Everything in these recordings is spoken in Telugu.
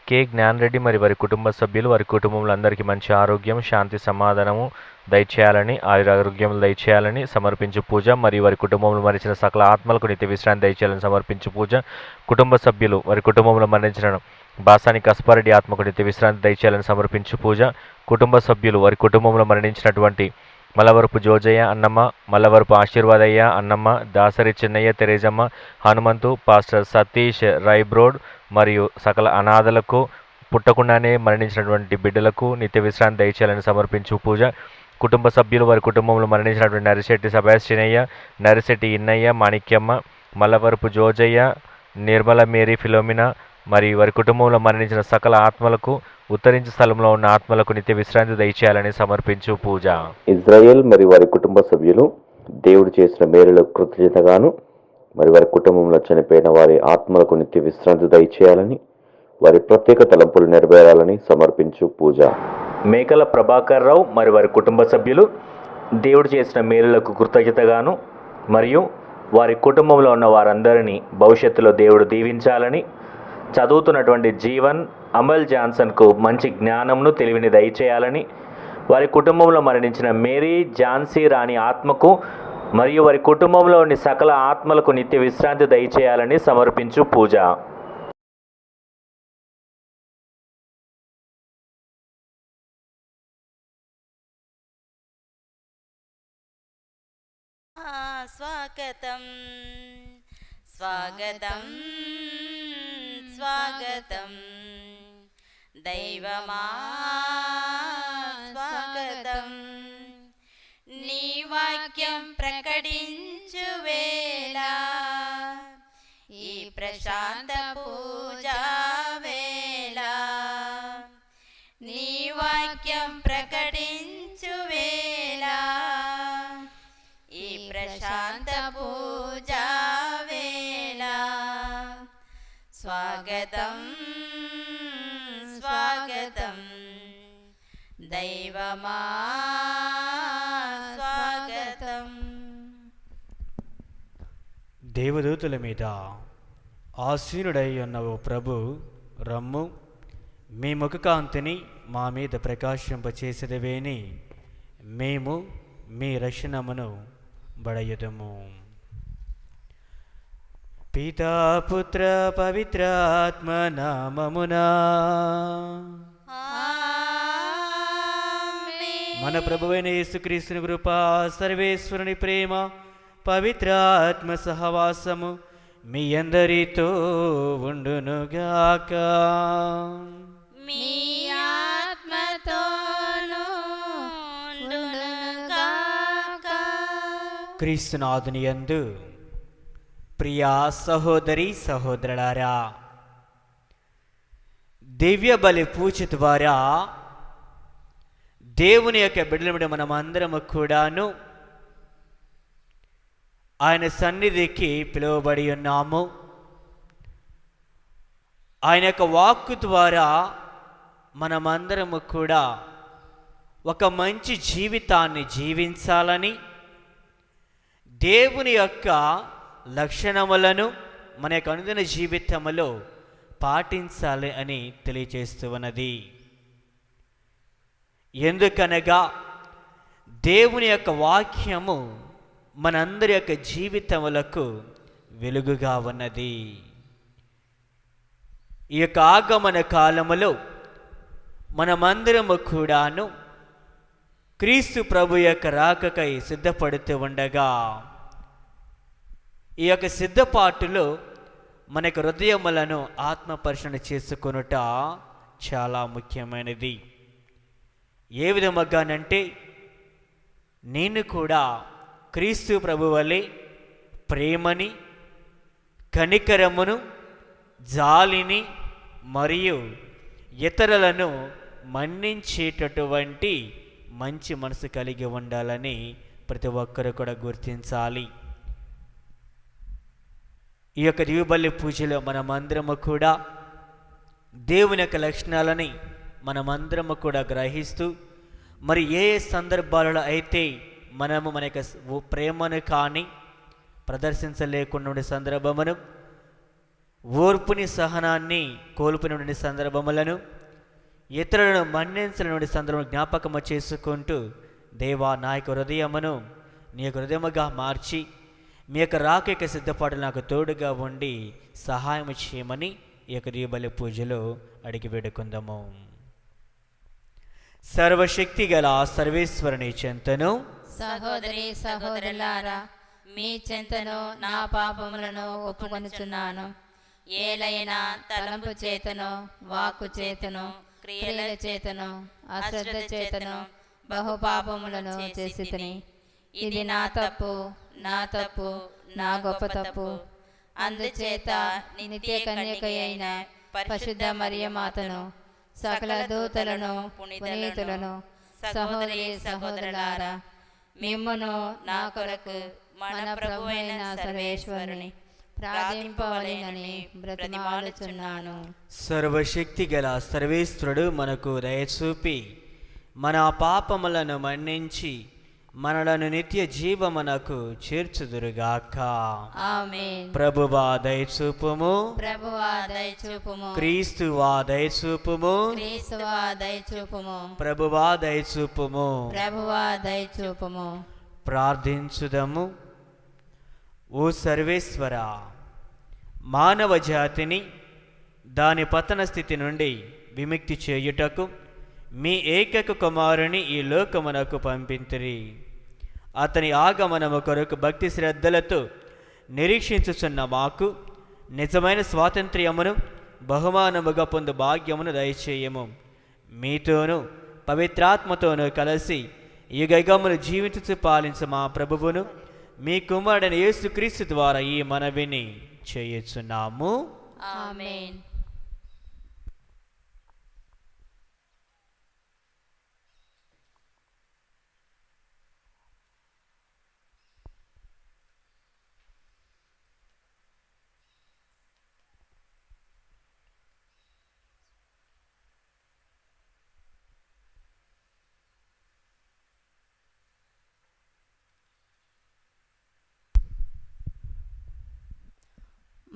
కె జ్ఞాన్ రెడ్డి మరియు వారి కుటుంబ సభ్యులు, వారి కుటుంబంలో అందరికీ మంచి ఆరోగ్యం, శాంతి, సమాధానము దయచేయాలని, ఆరోగ్యములు దయచేయాలని సమర్పించు పూజ. మరియు వారి కుటుంబంలో మరణించిన సకల ఆత్మలకు నిత్య విశ్రాంతి దయచేయాలని సమర్పించు పూజ. కుటుంబ సభ్యులు వారి కుటుంబంలో మరణించిన బాసాని కస్పారెడ్డి ఆత్మకు నిత్య విశ్రాంతి దయచేయాలని సమర్పించు పూజ. కుటుంబ సభ్యులు వారి కుటుంబంలో మరణించినటువంటి మల్లవరపు జోజయ్య అన్నమ్మ, మల్లవరపు ఆశీర్వాదయ్య అన్నమ్మ, దాసరి చిన్నయ్య, తెరేజమ్మ, హనుమంతు, పాస్టర్ సతీష్ రైబ్రోడ్ మరియు సకల అనాథలకు, పుట్టకుండానే మరణించినటువంటి బిడ్డలకు నిత్య విశ్రాంతి దయచేయాలని సమర్పించు పూజ. కుటుంబ సభ్యులు వారి కుటుంబంలో మరణించినటువంటి నరిశెట్టి సెబాస్టినయ్య, నరిశెట్టి ఇన్నయ్య, మాణిక్యమ్మ, మల్లవరపు జోజయ్య, నిర్మల మేరీ ఫిలోమినా మరియు వారి కుటుంబంలో మరణించిన సకల ఆత్మలకు, ఉత్తరించే స్థలంలో ఉన్న ఆత్మలకు నిత్య విశ్రాంతి దయచేయాలని సమర్పించు పూజ. ఇజ్రాయెల్ మరియు వారి కుటుంబ సభ్యులు దేవుడు చేసిన మేలులకు కృతజ్ఞతగాను మరి వారి కుటుంబంలో చనిపోయిన వారి ఆత్మలకు నిత్య విశ్రాంతి దయచేయాలని, వారి ప్రత్యేక తలంపులు నెరవేరాలని సమర్పించు పూజ. మేకల ప్రభాకర్ రావు మరి వారి కుటుంబ సభ్యులు దేవుడు చేసిన మేలులకు కృతజ్ఞతగాను మరియు వారి కుటుంబంలో ఉన్న వారందరినీ భవిష్యత్తులో దేవుడు దీవించాలని, చదువుతున్నటువంటి జీవన్ అమల్ జాన్సన్కు మంచి జ్ఞానంను, తెలివిని దయచేయాలని, వారి కుటుంబంలో మరణించిన మేరీ ఝాన్సీ రాణి ఆత్మకు మరియు వారి కుటుంబంలోని సకల ఆత్మలకు నిత్య విశ్రాంతి దయచేయాలని సమర్పించు పూజ. స్వాగతం స్వాగతం స్వాగతం దైవమా స్వాగతం. నీ వాక్యం ప్రకటించు వేళ, ఈ ప్రశాంత పూజా వేళ, నీ వాక్యం ప్రకటించు వేళ, ఈ ప్రశాంత పూజా వేళ. స్వాగతం స్వాగతం దైవమా స్వాగతం. దేవదూతుల మీద ఆసీనుడై ఉన్న ఓ ప్రభు రమ్ము, మీ ముఖకాంతిని మా మీద ప్రకాశింపచేసేదవేని మేము మీ రక్షణమును బడయుదము. పితా పుత్ర పవిత్రాత్మ నామమునా మన ప్రభువైన యేసుక్రీస్తుని కృప, సర్వేశ్వరుని ప్రేమ, పవిత్రాత్మ సహవాసము మీ అందరితో ఉండునుగాక. మీ ఆత్మతోను ఉండునుగాక. క్రీస్తునాథుని యందు ప్రియా సహోదరి సహోదరులారా, దివ్య బలి పూజ ద్వారా దేవుని యొక్క బిడ్డలమిడ మనమందరము కూడాను ఆయన సన్నిధికి పిలువబడి ఉన్నాము. ఆయన యొక్క వాక్కు ద్వారా మనమందరము కూడా ఒక మంచి జీవితాన్ని జీవించాలని, దేవుని యొక్క లక్షణములను మన యొక్క అనుదిన జీవితంలో పాటించాలి అని తెలియజేస్తూ ఉన్నది. ఎందుకనగా దేవుని యొక్క వాక్యము మనందరి యొక్క జీవితములకు వెలుగుగా ఉన్నది. ఈ యొక్క ఆగమన కాలములో మనమందరము కూడాను క్రీస్తు ప్రభు యొక్క రాకకై సిద్ధపడుతూ ఉండగా, ఈ యొక్క సిద్ధపాటులో మన యొక్క హృదయములను ఆత్మపరిశీలన చేసుకొనుట చాలా ముఖ్యమైనది. ఏ విధముగానంటే, నేను కూడా క్రీస్తు ప్రభు వలె ప్రేమని, కనికరమును, జాలిని మరియు ఇతరులను మన్నించేటటువంటి మంచి మనసు కలిగి ఉండాలని ప్రతి ఒక్కరు కూడా గుర్తించాలి. ఈ యొక్క దివ్యబలి పూజలో మనమందరము కూడా దేవుని యొక్క లక్షణాలని మనమందరము కూడా గ్రహిస్తూ, మరి ఏ సందర్భాలలో అయితే మనము మన యొక్క ప్రేమను కానీ ప్రదర్శించలేకుండా ఉండే సందర్భమును ఓర్పుని సహనాన్ని కోల్పోయిన సందర్భములను, ఇతరులను మన్నించల నుండి సందర్భం జ్ఞాపకము చేసుకుంటూ, దేవా నా యొక్క హృదయమును నీ యొక్క హృదయముగా మార్చి మీ యొక్క రాక యొక్క సిద్ధపాటు నాకు తోడుగా ఉండి సహాయం చేయమని ఈ యొక్క దీపావళి పూజలో అడిగి వేడుకుందాము. సర్వశక్తి గల సర్వేశ్వరుని చెంతను సహోదరి సహోదరులారా, మీ చెంతను నా పాపములను ఒప్పుకొనుచున్నాను. ఏలైనా తలంపు చేతను, వాక్కు చేతను, క్రియల చేతను, అశ్రద్ధ చేతను బహుపాపములను చేసితిని. ఇది నా తప్పు, నా తప్పు, నా గొప్ప తప్పు. అందుచేత నిత్య కన్యక అయిన పరిశుద్ధ మరియమాతను, సకల దూతలను, పునీతులను, సహోదరి సహోదరులారా, మిమ్మును నా కొరకు మన ప్రభువైన సర్వేశ్వరుని ప్రార్థింపవలెనని బ్రతిమాలుచున్నాను. సర్వశక్తి గల సర్వేశ్వరుడు మనకు దయచూపి మన పాపములను మన్నించి మనలను నిత్య జీవమునకు చేర్చుదురుగాక. ఆమేన్. ప్రభువా దయచూపుము, ప్రభువా దయచూపుము, క్రీస్తువా దయచూపుము, క్రీస్తువా దయచూపుము, ప్రభువా దయచూపుము. ప్రభువా దయచూపుము. ప్రార్థించుదము. ఓ సర్వేశ్వర, మానవ జాతిని దాని పతన స్థితి నుండి విముక్తి చేయుటకు మీ ఏకైక కుమారుని ఈ లోకమునకు పంపింతిరి. అతని ఆగమనము కొరకు భక్తి శ్రద్ధలతో నిరీక్షించుచున్న మాకు నిజమైన స్వాతంత్ర్యమును బహుమానముగా పొందు భాగ్యమును దయచేయము. మీతోనూ పవిత్రాత్మతోనూ కలిసి యుగయుగములు జీవించుచు పాలించు మా ప్రభువును మీ కుమారుడైన యేసుక్రీస్తు ద్వారా ఈ మనవిని చేయుచున్నాము. ఆమేన్.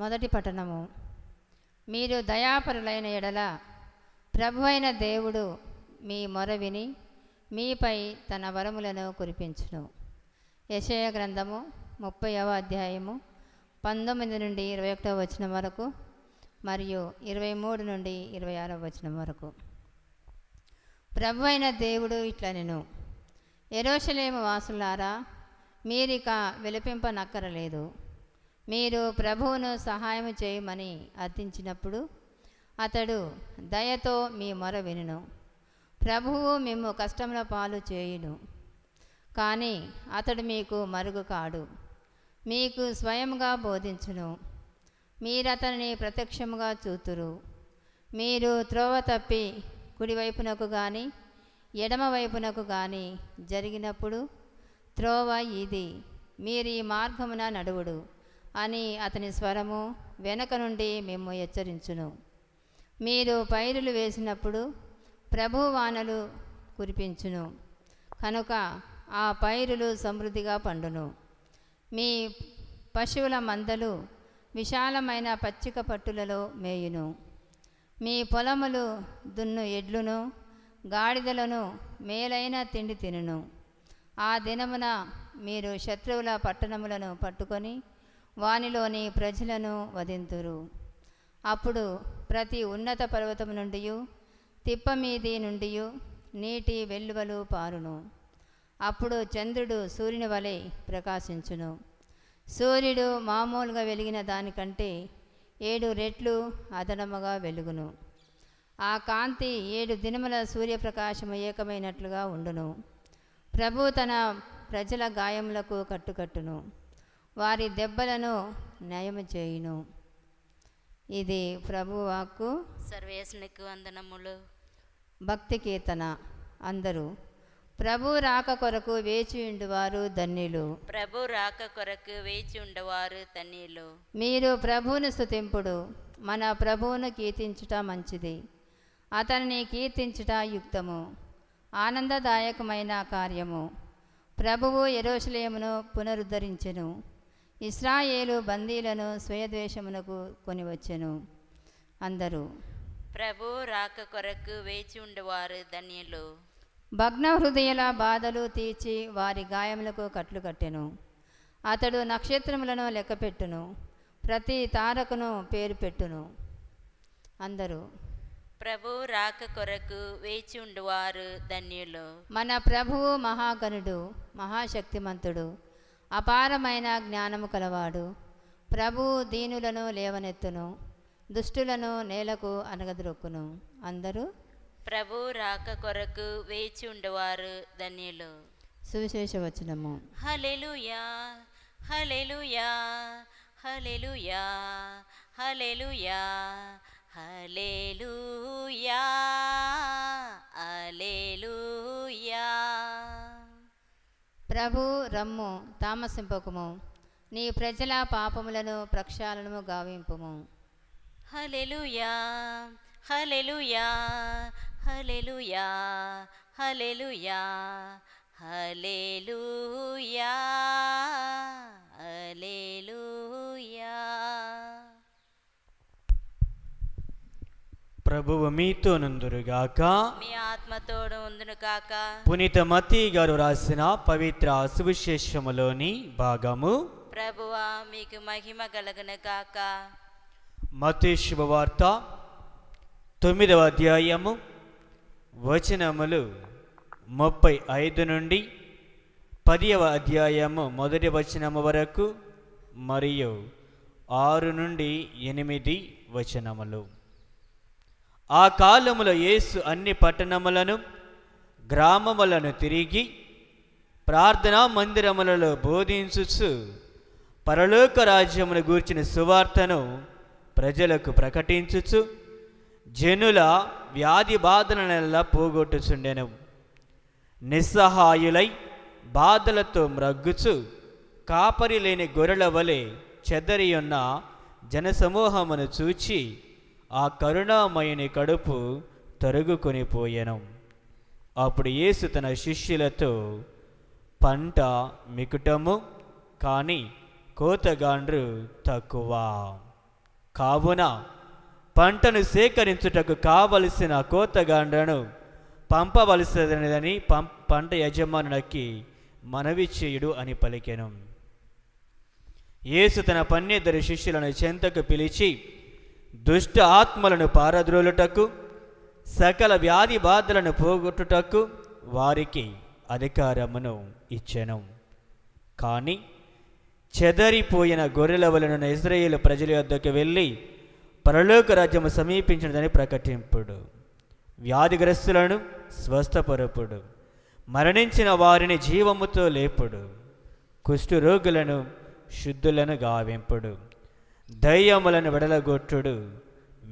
మొదటి పట్టణము. మీరు దయాపరులైన ఎడల ప్రభువైన దేవుడు మీ మొర విని మీపై తన వరములను కురిపించును. యెషయా గ్రంథము 30వ అధ్యాయము 19 నుండి 21వ వచనం వరకు మరియు 23 నుండి 26వ వచనం వరకు. ప్రభువైన దేవుడు ఇట్లనెను, యెరూషలేము వాసులారా, మీరిక విలపింపనక్కరలేదు. మీరు ప్రభువును సహాయం చేయమని అర్థించినప్పుడు అతడు దయతో మీ మొర వినును. ప్రభువు మిమ్ము కష్టముల పాలు చేయును, కానీ అతడు మీకు మరుగు కాడు. మీకు స్వయంగా బోధించును. మీరతనిని ప్రత్యక్షముగా చూతురు. మీరు త్రోవ తప్పి కుడివైపునకు కానీ ఎడమ వైపునకు కానీ జరిగినప్పుడు త్రోవ ఇది, మీరు ఈ మార్గమున నడువుడు అని అతని స్వరము వెనక నుండి మిమ్ము హెచ్చరించును. మీరు పైరులు వేసినప్పుడు ప్రభువు వానలు కురిపించును, కనుక ఆ పైరులు సమృద్ధిగా పండును. మీ పశువుల మందలు విశాలమైన పచ్చిక పట్టులలో మేయును. మీ పొలములు దున్ను ఎడ్లును గాడిదలను మేలైన తిండి తినును. ఆ దినమున మీరు శత్రువుల పట్టణములను పట్టుకొని వానిలోని ప్రజలను వధింతురు. అప్పుడు ప్రతి ఉన్నత పర్వతము నుండి తిప్పమీది నుండి నీటి వెల్లువలు పారును. అప్పుడు చంద్రుడు సూర్యుని వలె ప్రకాశించును. సూర్యుడు మామూలుగా వెలిగిన దానికంటే 7 రెట్లు అదనముగా వెలుగును. ఆ కాంతి 7 దినముల సూర్యప్రకాశము ఏకమైనట్లుగా ఉండును. ప్రభు తన ప్రజల గాయములకు కట్టుకట్టును, వారి దెబ్బలను నయము చేయును. ఇది ప్రభు వాక్కు. సర్వేశ్వరునికి వందనములు. భక్తి కీర్తన. అందరూ ప్రభు రాక కొరకు వేచియుండువారు ధన్యులు. ప్రభు రాక కొరకు వేచి ఉండవారు ధన్యులు. మీరు ప్రభువును స్తుతింపుడు. మన ప్రభువును కీర్తించుట మంచిది, అతనిని కీర్తించుట యుక్తము, ఆనందదాయకమైన కార్యము. ప్రభువు యెరూషలేమును పునరుద్ధరించెను, ఇశ్రాయేలు బందీలను స్వయద్వేషమునకు కొనివచ్చెను. అందరూ ప్రభు రాక కొరకు వేచి ఉండేవారు ధన్యులు. భగ్న హృదయుల బాధలు తీర్చి వారి గాయములకు కట్లు కట్టెను. అతడు నక్షత్రములను లెక్కపెట్టును, ప్రతి తారకును పేరు పెట్టును. అందరూ ప్రభు రాక కొరకు వేచి ఉండేవారు ధన్యులు. మన ప్రభువు మహాగణుడు, మహాశక్తిమంతుడు, అపారమైన జ్ఞానము కలవాడు. ప్రభువు దీనులను లేవనెత్తును, దుష్టులను నేలకు అనగద్రొక్కును. అందరూ ప్రభు రాక కొరకు వేచి ఉండేవారు ధన్యులు. సువిశేష వచనము. హల్లెలూయా హల్లెలూయా హల్లెలూయా హల్లెలూయా హల్లెలూయా హల్లెలూయా. ప్రభు రమ్ము, తామసింపకము, నీ ప్రజల పాపములను ప్రక్షాళనము గావింపుము. హల్లెలూయా హల్లెలూయా హల్లెలూయా హల్లెలూయా హల్లెలూయా హల్లెలూయా. ప్రభువు మీతో నందురుగాక. మీ ఆత్మతోడు ఉందును కాక. పునీత మత్తయి గారు రాసిన పవిత్ర సువిశేషములోని భాగము. ప్రభువా మీకు మహిమ కలుగును కాక. మత్తయి శుభవార్త 9వ అధ్యాయము వచనములు 35 నుండి 10వ అధ్యాయము 1వ వచనము వరకు మరియు 6 నుండి 8 వచనములు. ఆ కాలములో యేసు అన్ని పట్టణములను గ్రామములను తిరిగి ప్రార్థనా మందిరములలో బోధించుచు పరలోక రాజ్యమును గూర్చిన సువార్తను ప్రజలకు ప్రకటించుచు జనుల వ్యాధి బాధలనెల్లా పోగొట్టుచుండెను. నిస్సహాయులై బాధలతో మ్రగ్గుచు కాపరి లేని గొర్రెల వలె చెదరియున్న జనసమూహమును చూచి ఆ కరుణామయుని కడుపు తరుగుకొనిపోయెను. అప్పుడు యేసు తన శిష్యులతో, పంట మికుటము కానీ కోతగాండ్రు తక్కువ, కావున పంటను సేకరించుటకు కావలసిన కోతగాండ్రను పంపవలసినదని పంట యజమానునికి మనవి చేయుడు అని పలికెను. యేసు తన 12 శిష్యులను చెంతకు పిలిచి దుష్ట ఆత్మలను పారద్రోలుటకు సకల వ్యాధి బాధలను పోగొట్టుటకు వారికి అధికారమును ఇచ్చెను. కానీ చెదరిపోయిన గొర్రెల వలన ఇశ్రాయేలు ప్రజల యొద్దకు వెళ్ళి పరలోక రాజ్యము సమీపించినదని ప్రకటింపుడు, వ్యాధిగ్రస్తులను స్వస్థపరపుడు, మరణించిన వారిని జీవముతో లేపుడు, కుష్ఠరోగులను శుద్ధులను గావింపుడు, దయ్యములను వెడలగొట్టుడు.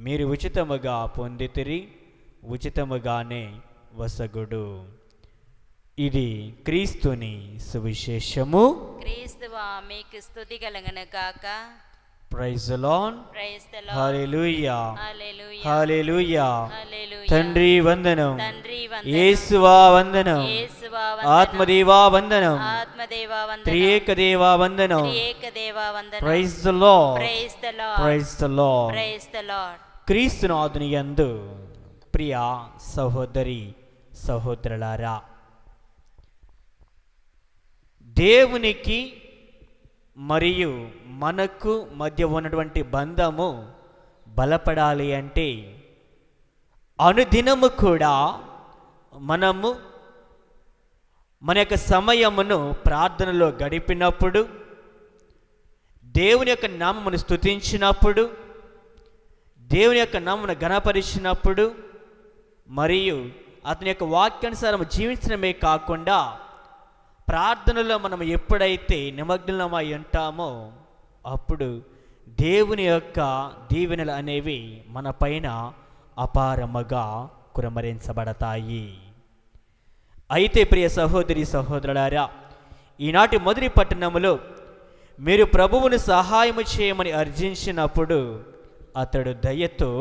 మీరు ఉచితముగా పొందితిరి, ఉచితముగానే వసగుడు. ఇది క్రీస్తుని సువిశేషము. క్రీస్తువా మీకు స్తుతి కలుగును కాక. Praise the Lord. Praise the Lord. Hallelujah hallelujah hallelujah. Hallelujah. తండ్రి వందనం, తండ్రి వందనం, యేసువా వందనం, యేసువా వందనం, ఆత్మదేవా వందనం, ఆత్మదేవా వందనం, త్రియేక దేవా వందనం. త్రియేక దేవా వందనం. Praise the Lord. Praise the Lord. Praise the Lord. Praise the Lord. క్రీస్తునాథుని యందు ప్రియ సహోదరి సహోదరులారా, దేవునికి మరియు మనకు మధ్య ఉన్నటువంటి బంధము బలపడాలి అంటే అనుదినము కూడా మనము మన యొక్క సమయమును ప్రార్థనలో గడిపినప్పుడు, దేవుని యొక్క నామమును స్తుతించినప్పుడు, దేవుని యొక్క నామమును ఘనపరిచినప్పుడు మరియు అతని యొక్క వాక్యానుసారం జీవించడమే కాకుండా ప్రార్థనలో మనం ఎప్పుడైతే నిమగ్నమై ఉంటామో అప్పుడు దేవుని యొక్క దీవెనలు అనేవి మన పైన అపారముగా కురమరించబడతాయి. అయితే ప్రియ సహోదరి సహోదరులారా, ఈనాటి మొదటి పట్టణములో మీరు ప్రభువును సహాయము చేయమని అర్జించినప్పుడు అతడు దయతో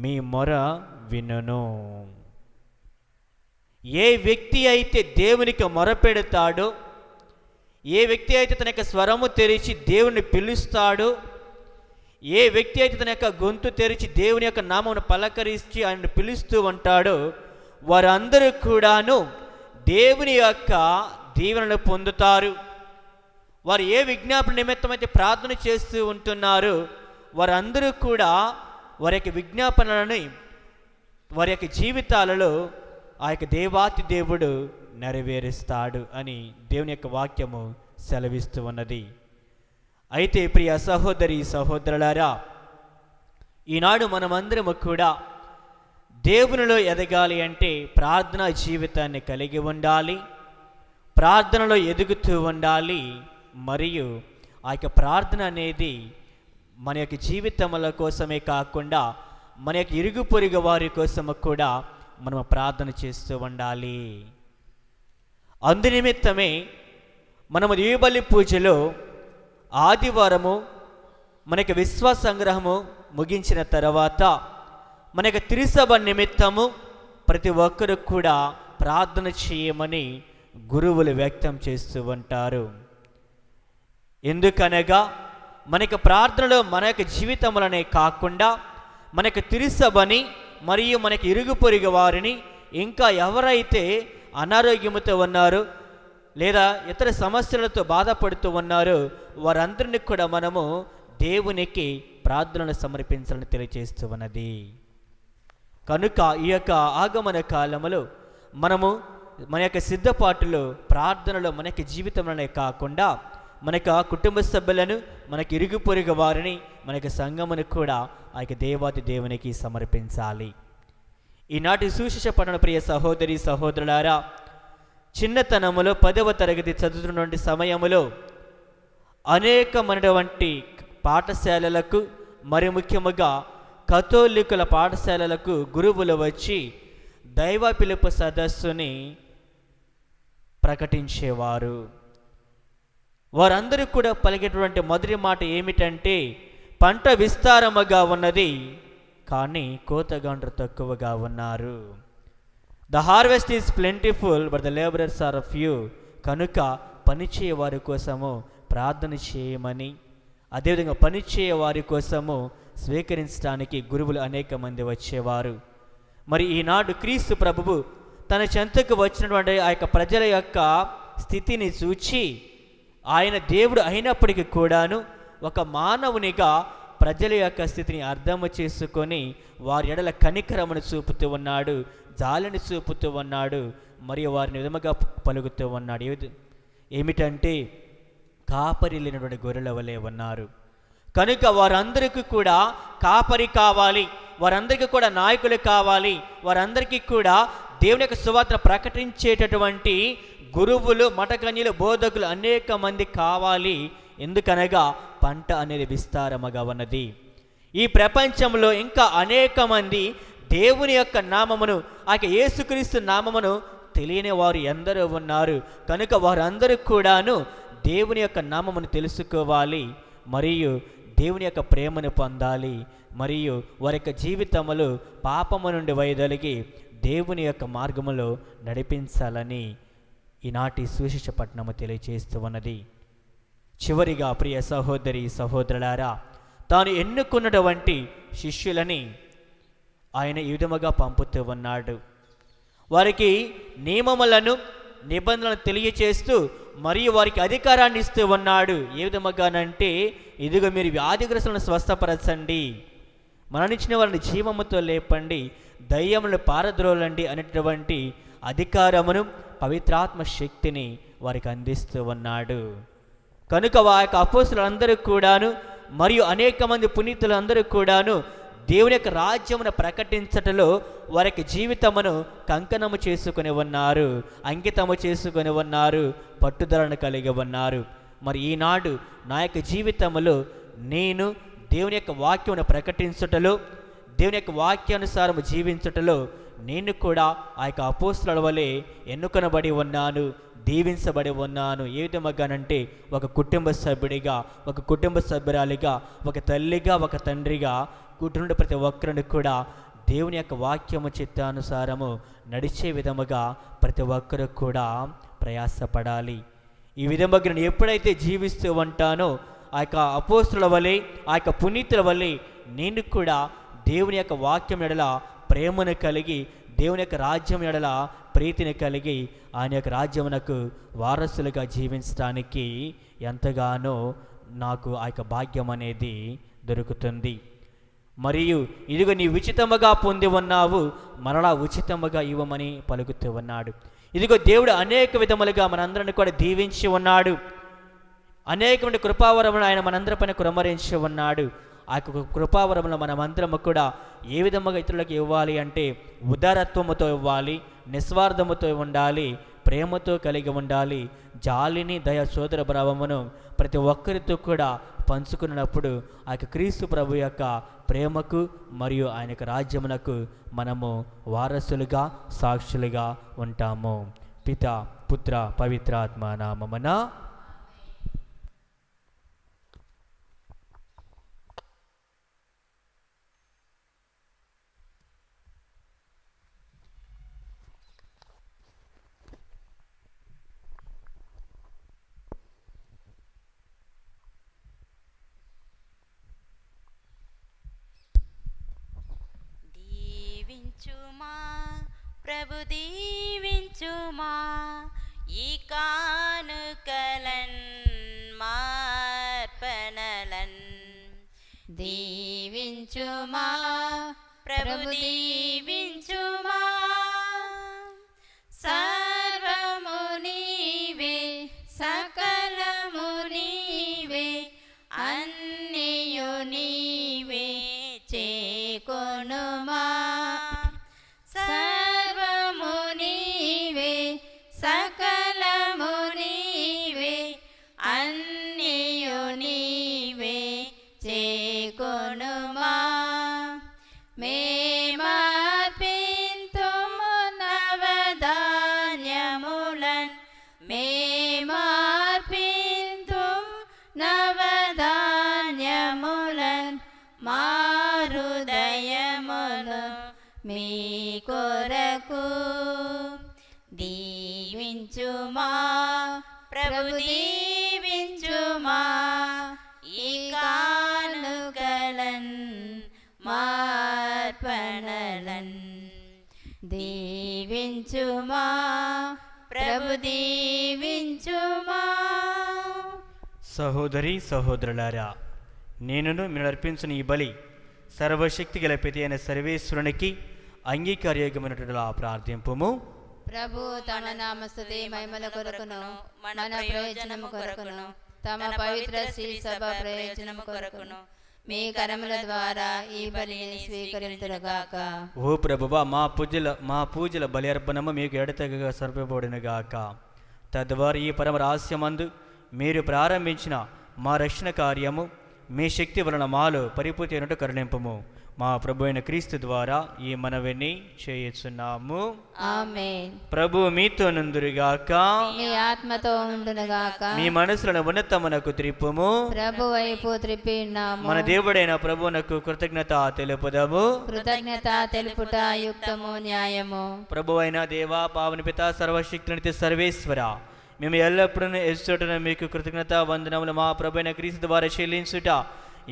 మీ మొర వినును. ఏ వ్యక్తి అయితే దేవునికి మొరపెడతాడో, ఏ వ్యక్తి అయితే తన యొక్క స్వరము తెరిచి దేవుని పిలుస్తాడో, ఏ వ్యక్తి అయితే తన యొక్క గొంతు తెరిచి దేవుని యొక్క నామమును పలకరించి ఆయన పిలుస్తూ ఉంటాడో, వారందరూ కూడాను దేవుని యొక్క దీవెనను పొందుతారు. వారు ఏ విజ్ఞాపన నిమిత్తం అయితే ప్రార్థన చేస్తూ ఉంటున్నారో వారందరూ కూడా వారి యొక్క విజ్ఞాపనలని వారి యొక్క జీవితాలలో ఆ యొక్క దేవాతి దేవుడు నెరవేరుస్తాడు అని దేవుని యొక్క వాక్యము సెలవిస్తూ ఉన్నది. అయితే ప్రియ సహోదరి సహోదరులారా, ఈనాడు మనమందరము కూడా దేవునిలో ఎదగాలి అంటే ప్రార్థనా జీవితాన్ని కలిగి ఉండాలి, ప్రార్థనలో ఎదుగుతూ ఉండాలి. మరియు ఆ యొక్క ప్రార్థన అనేది మన యొక్క జీవితముల కోసమే కాకుండా మన యొక్క ఇరుగు పొరుగు వారి కోసము కూడా మనం ప్రార్థన చేస్తూ ఉండాలి. అందునిమిత్తమే మనము దీవబలి పూజలో ఆదివారము మన యొక్క విశ్వాస సంగ్రహము ముగించిన తర్వాత మన యొక్క తిరుసభ నిమిత్తము ప్రతి ఒక్కరు కూడా ప్రార్థన చేయమని గురువులు వ్యక్తం చేస్తూ ఉంటారు. ఎందుకనగా మనకి ప్రార్థనలో మన యొక్క జీవితములనే కాకుండా మనకు తిరుసభని మరియు మనకి ఇరుగు పొరుగు వారిని, ఇంకా ఎవరైతే అనారోగ్యముతో ఉన్నారో లేదా ఇతర సమస్యలతో బాధపడుతూ ఉన్నారో వారందరినీ కూడా మనము దేవునికి ప్రార్థనలు సమర్పించాలని తెలియజేస్తూ ఉన్నది. కనుక ఈ యొక్క ఆగమన కాలములో మనము మన యొక్క సిద్ధపాటులో ప్రార్థనలో మన యొక్క జీవితంలోనే కాకుండా మనకు కుటుంబ సభ్యులను, మనకి ఇరుగు పొరుగు వారిని, మనకి సంఘమును కూడా ఆ యొక్క దేవాది దేవునికి సమర్పించాలి. ఈనాటి సువిశేష పఠన ప్రియ సహోదరి సహోదరులారా, చిన్నతనములో 10వ తరగతి చదువుతున్న సమయములో అనేకమైనటువంటి పాఠశాలలకు, మరి ముఖ్యముగా కథోలికుల పాఠశాలలకు గురువులు వచ్చి దైవ పిలుపు సదస్సుని ప్రకటించేవారు. వారందరూ కూడా పలికేటువంటి మొదటి మాట ఏమిటంటే, పంట విస్తారముగా ఉన్నది కానీ కోతగాండ్రు తక్కువగా ఉన్నారు. The harvest is plentiful but the labourers are few. కనుక పనిచేయ వారి కోసము ప్రార్థన చేయమని, అదేవిధంగా పనిచేయ వారి కోసము స్వీకరించడానికి గురువులు అనేక మంది వచ్చేవారు. మరి ఈనాడు క్రీస్తు ప్రభువు తన చెంతకు వచ్చినటువంటి ఆ యొక్క ప్రజల యొక్క స్థితిని చూచి, ఆయన దేవుడు అయినప్పటికీ కూడాను ఒక మానవునిగా ప్రజల యొక్క స్థితిని అర్థము చేసుకొని వారి ఎడల కనికరమును చూపుతూ ఉన్నాడు, జాలిని చూపుతూ ఉన్నాడు, మరియు వారిని విధముగా పలుకుతూ ఉన్నాడు. ఏమిటంటే కాపరి లేనటువంటి గొర్రెల వలె ఉన్నారు. కనుక వారందరికీ కూడా కాపరి కావాలి, వారందరికీ కూడా నాయకులు కావాలి, వారందరికీ కూడా దేవుని యొక్క సువార్త ప్రకటించేటటువంటి గురువులు, మఠకన్యలు, బోధకులు అనేక మంది కావాలి. ఎందుకనగా పంట అనేది విస్తారముగా ఉన్నది. ఈ ప్రపంచంలో ఇంకా అనేక మంది దేవుని యొక్క నామమును, ఆ యొక్క యేసుక్రీస్తు నామమును తెలియని వారు ఎందరో ఉన్నారు. కనుక వారందరూ కూడాను దేవుని యొక్క నామమును తెలుసుకోవాలి, మరియు దేవుని యొక్క ప్రేమను పొందాలి, మరియు వారి యొక్క జీవితములు పాపము నుండి వైదొలిగి దేవుని యొక్క మార్గములో నడిపించాలని ఈనాటి సువిశేష పట్టణము తెలియజేస్తూ ఉన్నది. చివరిగా ప్రియ సహోదరి సహోదరులారా, తాను ఎన్నుకున్నటువంటి శిష్యులని ఆయన ఈ విధముగా పంపుతూ ఉన్నాడు. వారికి నియమములను, నిబంధనలను తెలియచేస్తూ మరియు వారికి అధికారాన్ని ఇస్తూ ఉన్నాడు. ఏ విధముగానంటే, ఇదిగో మీరు వ్యాధిగ్రస్తులను స్వస్థపరచండి, మరణించిన వారిని జీవముతో లేపండి, దయ్యములను పారద్రోలండి అనేటువంటి అధికారమును, పవిత్రాత్మ శక్తిని వారికి అందిస్తూ ఉన్నాడు. కనుక ఆ యొక్క అపోస్తులందరూ కూడాను మరియు అనేక మంది పునీతులందరూ కూడాను దేవుని యొక్క రాజ్యమును ప్రకటించటలో వారికి జీవితమును కంకణము చేసుకుని ఉన్నారు, అంకితము చేసుకుని ఉన్నారు, పట్టుదలను కలిగి ఉన్నారు. మరి ఈనాడు నా యొక్క జీవితములో నేను దేవుని యొక్క వాక్యమును ప్రకటించుటలో, దేవుని యొక్క వాక్యానుసారము జీవించుటలో నేను కూడా ఆ యొక్క అపోస్తుల వలె ఎన్నుకొనబడి ఉన్నాను, దీవించబడి ఉన్నాను. ఏ విధముగానంటే, ఒక కుటుంబ సభ్యుడిగా, ఒక కుటుంబ సభ్యురాలిగా, ఒక తల్లిగా, ఒక తండ్రిగా, కుటుంబ ప్రతి ఒక్కరిని కూడా దేవుని యొక్క వాక్యము చిత్తానుసారము నడిచే విధముగా ప్రతి ఒక్కరు కూడా ప్రయాసపడాలి. ఈ విధంగా నేను ఎప్పుడైతే జీవిస్తూ ఉంటానో ఆ యొక్క అపోస్తుల వలె, ఆ యొక్క పునీతుల వలె నేను కూడా దేవుని యొక్క వాక్యం ఎడల ప్రేమను కలిగి, దేవుని యొక్క రాజ్యం ఎడల ప్రీతిని కలిగి ఆయన యొక్క రాజ్యమునకు వారసులుగా జీవించడానికి ఎంతగానో నాకు ఆ యొక్క భాగ్యం అనేది దొరుకుతుంది. మరియు ఇదిగో నీ ఉచితముగా పొంది ఉన్నావు, మరలా ఉచితముగా ఇవ్వమని పలుకుతూ ఉన్నాడు. ఇదిగో దేవుడు అనేక విధములుగా మనందరిని కూడా దీవించి ఉన్నాడు. అనేకమైన కృపావరములు ఆయన మనందరిపైన కురమరించి ఉన్నాడు. ఆ యొక్క కృపావరములు మనమందరము కూడా ఏ విధముగా ఇతరులకు ఇవ్వాలి అంటే ఉదారత్వముతో ఇవ్వాలి, నిస్వార్థముతో ఉండాలి, ప్రేమతో కలిగి ఉండాలి. జాలిని, దయ, సోదర భావమును ప్రతి ఒక్కరితో కూడా పంచుకున్నప్పుడు ఆ యొక్క క్రీస్తు ప్రభు యొక్క ప్రేమకు మరియు ఆయన యొక్క రాజ్యమునకు మనము వారసులుగా, సాక్షులుగా ఉంటాము. పిత, పుత్ర, పవిత్రాత్మ నామమున. దీవించుమా ప్రభు దీవించుమా, ఈ కానుకలన్ మార్పణలన్. దీవించుమా ప్రభు దీవించుమా, సర్వము నీవే, సకలము నీవే, అన్నియు నీవే చేకొనుమా. సర్వము నీవే, సకలము నీవే, అన్నియు నీవే చేకొనుమా. మేమర్పింతుము నవధాన్యములన్, మేమర్పింతుము నవధాన్యములన్, మా హృదయములు మీ కొరకు. దీవించుమా ప్రభు దీవించుమా, ఈ కానుకలన్ మార్పణలన్. దీవించుమా ప్రభు దీవించుమా. సహోదరి సహోదరులారా, నేనును మీరు అర్పించిన ఈ బలి సర్వశక్తి గల పిత అయిన సర్వేశ్వరునికి అంగీకారయోగ్యమైనట్టులా ప్రార్థింపుము. ప్రభు తమ నామస్తుతి మహిమల కొరకును, మన ప్రయోజనము కొరకును, తమ పవిత్ర శ్రీ సభ ప్రయోజనము కొరకును మీ కరముల ద్వారా ఈ బలిని స్వీకరించుగాక. ఓ ప్రభువా, మా పూజల బలి అర్పణము మీకు ఎడతెగగా సమర్పబడునుగాక. తద్వారా ఈ పరమ రహస్యమందు మీరు ప్రారంభించిన మా రక్షణ కార్యము మీ శక్తి వలన మాలో పరిపూర్తి అయినట్టు కరుణింపము. మా ప్రభు అయిన క్రీస్తు ద్వారా ఈ మనవిని చేయుచున్నాము. ఆమేన్. ప్రభు మీతో నుందురుగాక, మీ ఆత్మతో ఉండునుగాక. మీ మనసులను ఉన్నతమునకు త్రిప్పుము. ప్రభు వైపు త్రిప్పి ఉన్నాము. మన దేవుడైన ప్రభువునకు కృతజ్ఞత తెలుపుదము. కృతజ్ఞత తెలుపుట యుక్తము, న్యాయము. ప్రభు అయిన దేవా, పావని పిత, సర్వశక్తునితి సర్వేశ్వర, మేము ఎల్లప్పుడూ ఎచ్చుటను మీకు కృతజ్ఞత వందనములు మా ప్రభు అయిన క్రీస్తు ద్వారా చెల్లించుట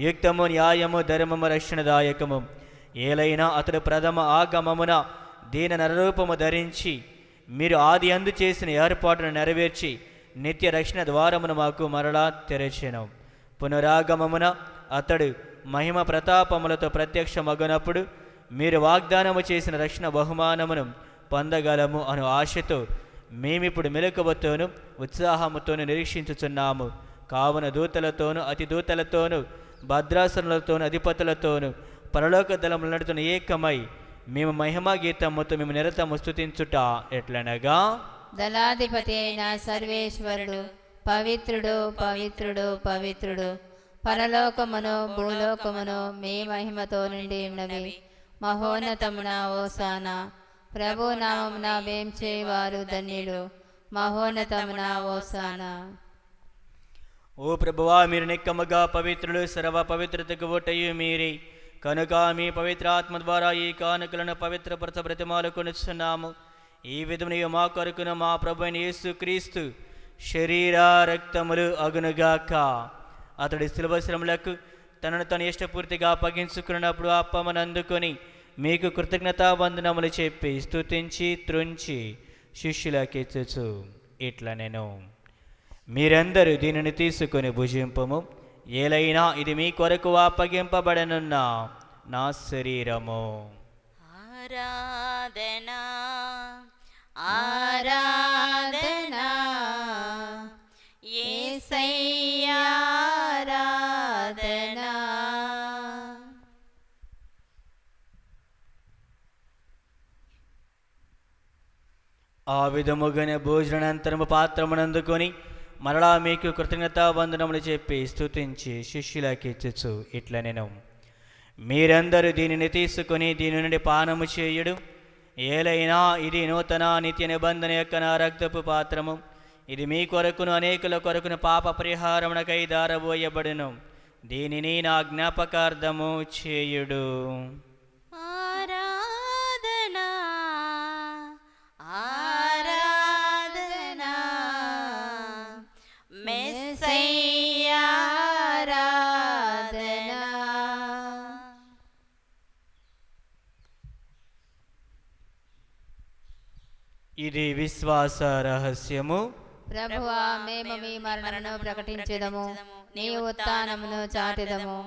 యుక్తము, న్యాయము, ధర్మము, రక్షణదాయకము. ఏలైనా అతడు ప్రథమ ఆగమమున దీన నరరూపము ధరించి మీరు ఆది అందు చేసిన ఏర్పాటును నెరవేర్చి నిత్య రక్షణ ద్వారమును మాకు మరలా తెరచెను. పునరాగమమున అతడు మహిమ ప్రతాపములతో ప్రత్యక్షమగునప్పుడు మీరు వాగ్దానము చేసిన రక్షణ బహుమానమును పొందగలము అను ఆశతో మేమిప్పుడు మెలకువతోనూ ఉత్సాహముతోనూ నిరీక్షించుచున్నాము. కావున దూతలతోనూ అతి దూతలతోనూ భద్రాసనులతోనూ అధిపతులతోనూ పరలోక దళములు నడుతున్న ఏకమై మేము మహిమా గీతముతో మేము నిరతము స్తుతించుట ఎట్లనగా, దళాధిపతి అయిన సర్వేశ్వరుడు పవిత్రుడు, పవిత్రుడు, పవిత్రుడు, పరలోకమును భూలోకమును మీ మహిమతో నిండి ఉన్నవి. మహోన్నతమున ఓసానా. ప్రభు నామమున వేంచేవారు ధన్యులు. మహోన్నతమున ఓసానా. ఓ ప్రభువా, మీరు నిక్కముగా పవిత్రులు, సర్వ పవిత్రతకు ఓటయు మీరే కనుక మీ పవిత్ర ఆత్మ ద్వారా ఈ కానుకలను పవిత్రపరచ బ్రతిమాలు కొనుచున్నాము. ఈ విధమున మా కొరకును మా ప్రభు అయిన యేసు క్రీస్తు శరీర రక్తములు అగునుగాక. అతడి శిలువ శ్రమలకు తనను తను ఇష్టపూర్తిగా అప్పగించుకున్నప్పుడు అప్పమను అందుకొని మీకు కృతజ్ఞతావందనములు చెప్పి స్తుతించి త్రుంచి శిష్యులకిచ్చుచు ఇట్లా నేను, మీరందరూ దీనిని తీసుకొని భుజింపము. ఏలైనా ఇది మీ కొరకు అప్పగింపబడనున్న నా శరీరము. ఆరాధనా ఆరాధనా యేసయ్యా ఆరాధనా. ఆ విధముగానే భోజనానంతరము పాత్రమునందుకొని మరలా మీకు కృతజ్ఞతావందనములు చెప్పి స్తుతించి శిష్యులకిచ్చుచు ఇట్లా నేను, మీరందరూ దీనిని తీసుకొని దీని నుండి పానము చేయుడు. ఏలైనా ఇది నూతన నిత్య నిబంధన యొక్క నా రక్తపు పాత్రము. ఇది మీ కొరకును అనేకుల కొరకును పాప పరిహారమునకై దారబోయబడును. దీనిని నా జ్ఞాపకార్థము చేయుడు. ఆరాధనా ఆరాధనా మెస్సయ్యా ఆరాధనా. ఇది విశ్వాస రహస్యము. ప్రభువా, మేము మీ మరణమును ప్రకటించెదము, నీ ఉత్థానమును చాటెదము.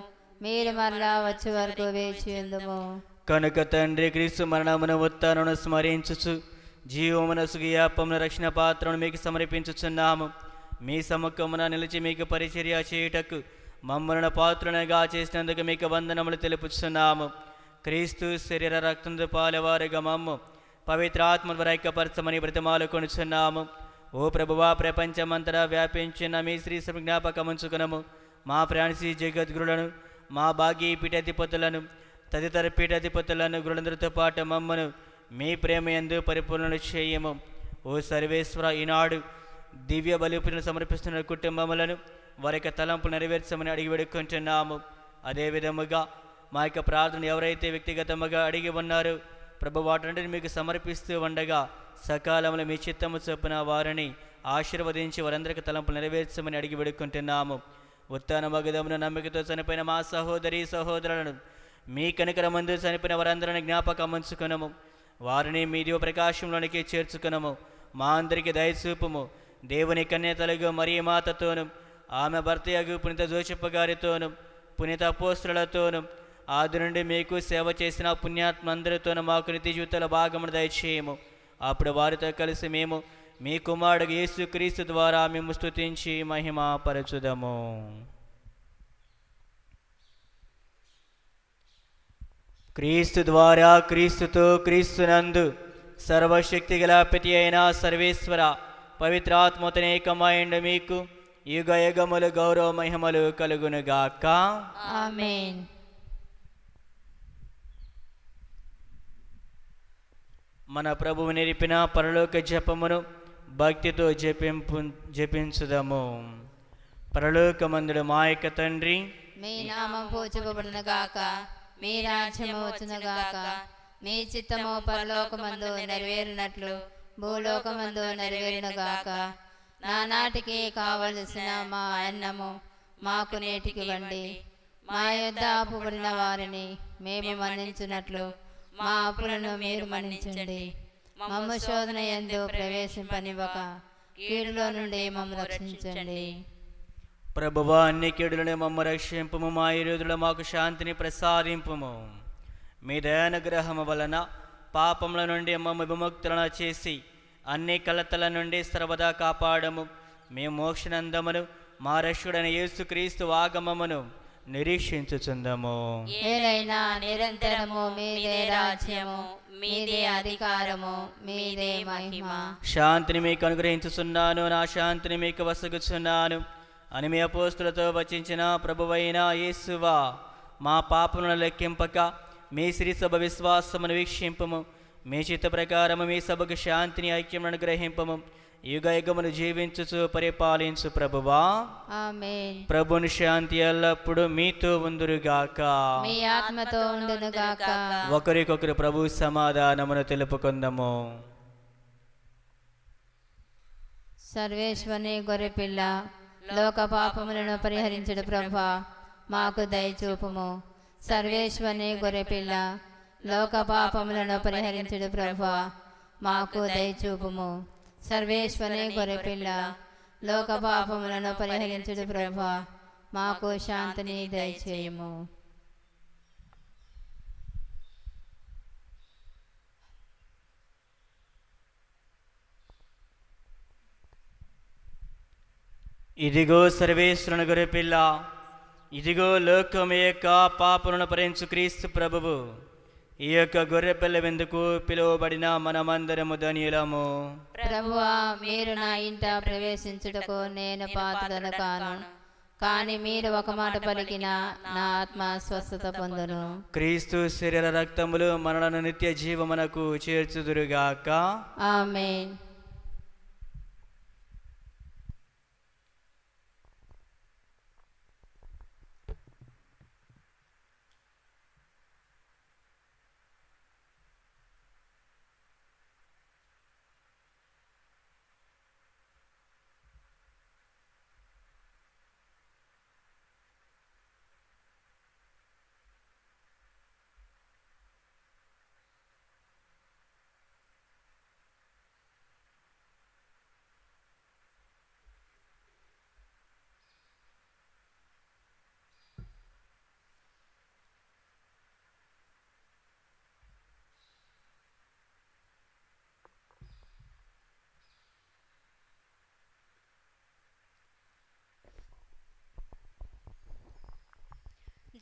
మీరు మరలా వచ్చే వరకు వేచి ఉందుము. కనుక తండ్రి, క్రీస్తు మరణమును ఉత్థానమును స్మరించుచు జీవమున సుగియాపమున రక్షణ పాత్రను మీకు సమర్పించుచున్నాము. మీ సముఖమున నిలిచి మీకు పరిచర్య చేయుటకు మమ్మల్ని పాత్రనుగా చేసినందుకు మీకు వందనములు తెలుపుచున్నాము. క్రీస్తు శరీర రక్తంతో పాలవారుగా మమ్ము పవిత్రాత్మ ద్వారా ఐక్యపరచమని బ్రతిమాలు కొనుచున్నాము. ఓ ప్రభువా, ప్రపంచమంతటా వ్యాపించిన మీ శ్రీ జ్ఞాపకముంచుకునము. మా ప్రాణసి జగద్గురులను, మా భాగ్య పీఠాధిపతులను, తదితర పీఠాధిపతులను గురులందరితో పాటు మమ్మను మీ ప్రేమ యందు పరిపూర్ణ చేయము. ఓ సర్వేశ్వర, ఈనాడు దివ్య బలిపూజను సమర్పిస్తున్న కుటుంబములను వారి యొక్క తలంపులు నెరవేర్చమని అడిగి వేడుకుంటున్నాము. అదేవిధముగా మా యొక్క ప్రార్థన ఎవరైతే వ్యక్తిగతముగా అడిగి ఉన్నారో ప్రభు, వాటిని మీకు సమర్పిస్తూ ఉండగా సకాలంలో మీ చిత్తము చొప్పున వారిని ఆశీర్వదించి వారందరికీ తలంపులు నెరవేర్చమని అడిగి వేడుకుంటున్నాము. ఉత్తాన మగదమును నమ్మికతో చనిపోయిన మా సహోదరి సహోదరులను, మీ కనికరమందు చనిపోయిన వారందరిని జ్ఞాపకం ఉంచుకునము. వారిని మీ దివ్య ప్రకాశంలోనికి చేర్చుకునము. మా అందరికీ దయచూపుము. దేవుని కన్యతలుగు మరియ మాతతోను, ఆమె భర్తయగు పునీత జోసెఫ్ గారితోను, పునీత అపోస్తలులతోను, ఆది నుండి మీకు సేవ చేసిన పుణ్యాత్మందరితోనూ మాకు నిత్య జీవితాల భాగమును దయచేయము. అప్పుడు వారితో కలిసి మేము మీ కుమారుడు యేసు క్రీస్తు ద్వారా మేము స్తుతించి మహిమ పరచుదము. క్రీస్తు ద్వారా, క్రీస్తుతో, క్రీస్తునందు సర్వశక్తి గల ప్రతి అయిన సర్వేశ్వర పవిత్రాత్మతనేకమైండు మీకు యుగ యుగములు గౌరవ మహిమలు కలుగునుగాక. ఆమేన్. మన ప్రభువు నేర్పిన పరలోక జపమును భక్తితో జపించుదము. పరలోకమందుడు మా యొక్క తండ్రి, మీ నామం పూజింపబడును గాక, మీ రాజ్యము వచ్చును గాక, మీ చిత్తము పరలోకమందు నెరవేరినట్లు భూలోకమందు నెరవేరును గాక. నానాటికి కావలసిన మా అన్నము మాకు నేటికి ఇవ్వండి. మా యొద్ద అప్పుబడిన వారిని మేము మన్నించినట్లు మా అప్పులను మీరు మన్నించండి. మమ్ము శోధన యందు ప్రవేశింపనివ్వక కీడులో నుండి మమ్ము రక్షించండి. ప్రభువా, అన్ని కీడులను మమ్మ రక్షింపుము. మా ఈరోజులో మాకు శాంతిని ప్రసాదింపుము. మీ దయానుగ్రహము వలన పాపముల నుండి మమ్మ విముక్తులను చేసి అన్ని కలతల నుండి సర్వదా కాపాడము. మేము మోక్షనందమును మా రక్షకుడైన యేసుక్రీస్తు ఆగమమును నిరీక్షించుచుందము. ఏలైనా నిరంతరము మీదే రాజ్యము, మీదే అధికారము, మీదే మహిమ. శాంతిని మీకు అనుగ్రహించుచున్నాను, నా శాంతిని మీకు వసగుచున్నాను అని మీ అపోస్తులతో వచించిన ప్రభువైన యేసువా, మా పాపములను లెక్కింపక మీ శ్రీ సభ విశ్వాసమును వీక్షింపము. మీ చిత్త ప్రకారము మీ సభకు శాంతిని ఐక్యమును అనుగ్రహింపము. యుగ యుగమును జీవించుచు పరిపాలించు ప్రభువా. ఆమేన్. ప్రభుని శాంతి ఎల్లప్పుడు మీతో ఉందురుగాక, మీ ఆత్మతో ఉండును గాక. ఒకరికొకరు ప్రభు సమాధానమును తెలుపుకుందాము. సర్వేశ్వరుని గొర్రెపిల్ల లోక పాపములను పరిహరించుడు ప్రభువా మాకు దయచూపుము. సర్వేశ్వరుని గొర్రెపిల్ల లోక పాపములను పరిహరించుడు ప్రభువా మాకు దయచూపుము. సర్వేశ్వరుని గొర్రెపిల్ల లోక పాపములను పరిహరించుడు ప్రభువా మాకు శాంతిని దయచేయము. ఇదిగో సర్వేశ్వరుని గొర్రెపిల్ల, ఇదిగో లోకం యొక్క పాపములను పరిహరించు క్రీస్తు ప్రభువు. ఈ యొక్క గొర్రెపిల్ల వెందుకు పిలువబడిన మనమందరము ధన్యులము. ప్రభువా మీరు నా ఇంట ప్రవేశించుటకు నేను పాత్రను కాను, కానీ మీరు ఒక మాట పలికిన నా ఆత్మ స్వస్థత పొందును. క్రీస్తు శరీర రక్తములు మనలను నిత్య జీవమునకు చేర్చుదురుగాక. ఆమేన్.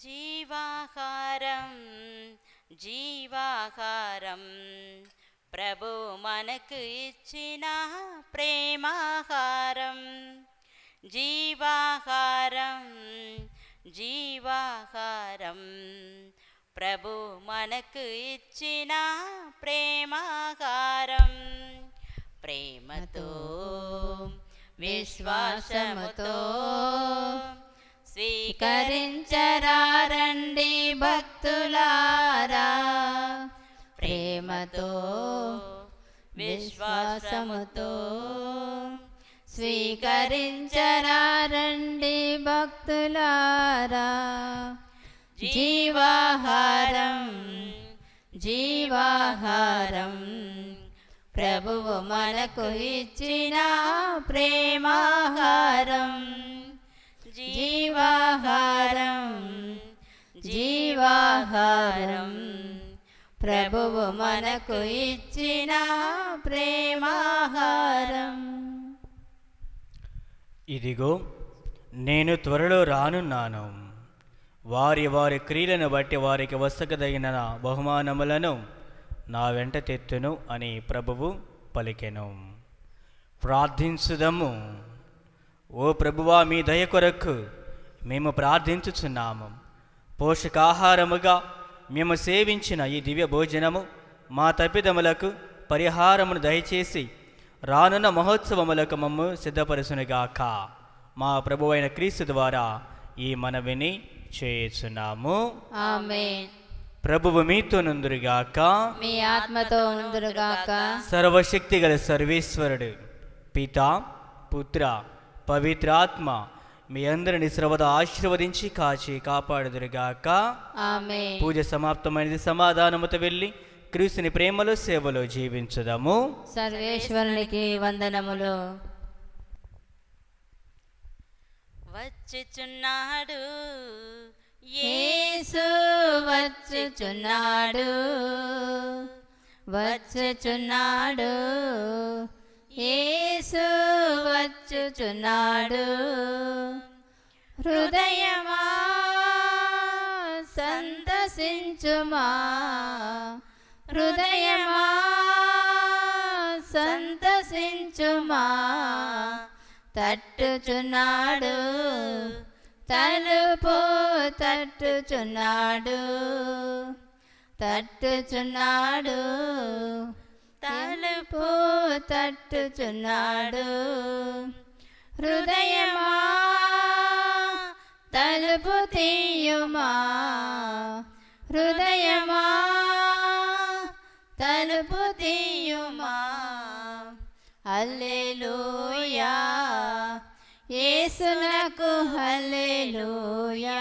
జీవాహారం జీవాహారం ప్రభు మనకు ఇచ్చిన ప్రేమాహారం. జీవాహారం జీవాహారం ప్రభు మనకు ఇచ్చిన ప్రేమాహారం. ప్రేమతో విశ్వాసముతో స్వీకరించరారండి భక్తులారా. ప్రేమతో విశ్వాసముతో స్వీకరించరారండి భక్తులారా. జీవాహారం జీవాహారం ప్రభువు మనకు ఇచ్చిన ప్రేమాహారం. జీవాహారం జీవాహారం ప్రభువు మనకు ఇచ్చిన ప్రేమాహారం. ఇదిగో నేను త్వరలో రానున్నాను. వారి వారి క్రియలను బట్టి వారికి వసకదగిన బహుమానములను నా వెంట తెత్తును అని ప్రభువు పలికెను. ప్రార్థించుదము. ఓ ప్రభువా, మీ దయ కొరకు మేము ప్రార్థించుచున్నాము. పోషకాహారముగా మేము సేవించిన ఈ దివ్య భోజనము మా తప్పిదములకు పరిహారమును దయచేసి రానున్న మహోత్సవములకు మమ్ము సిద్ధపరచునుగాక. మా ప్రభువైన క్రీస్తు ద్వారా ఈ మనవిని చేయుచున్నాము. ఆమేన్. ప్రభువు మీతో నుందురుగాక. మీ ఆత్మతో ఉందురుగాక. సర్వశక్తి గల సర్వేశ్వరుడు పితా పుత్ర పవిత్రాత్మ మీ అందరిని సర్వదా ఆశీర్వదించి కాచి కాపాడుదురుగాక. ఆమేన్. పూజ సమాప్తమైనది. సమాధానముతో వెళ్ళి క్రీస్తుని ప్రేమలో సేవలో జీవించుదాము. సర్వేశ్వరునికి వందనములు. వచ్చుచున్నాడు యేసు వచ్చుచున్నాడు వచ్చుచున్నాడు యేసు వచ్చుచున్నాడు. హృదయమా సంతసించుమా హృదయమా సంతసించుమా. తట్టుచున్నాడు తలుపు తట్టుచున్నాడు తట్టుచున్నాడు తలుపు తట్టుచున్నాడు. హృదయమా తలుపు తీయుమా హృదయమా తలుపు తీయుమా. హల్లెలూయా, యేసునకు హల్లెలూయా.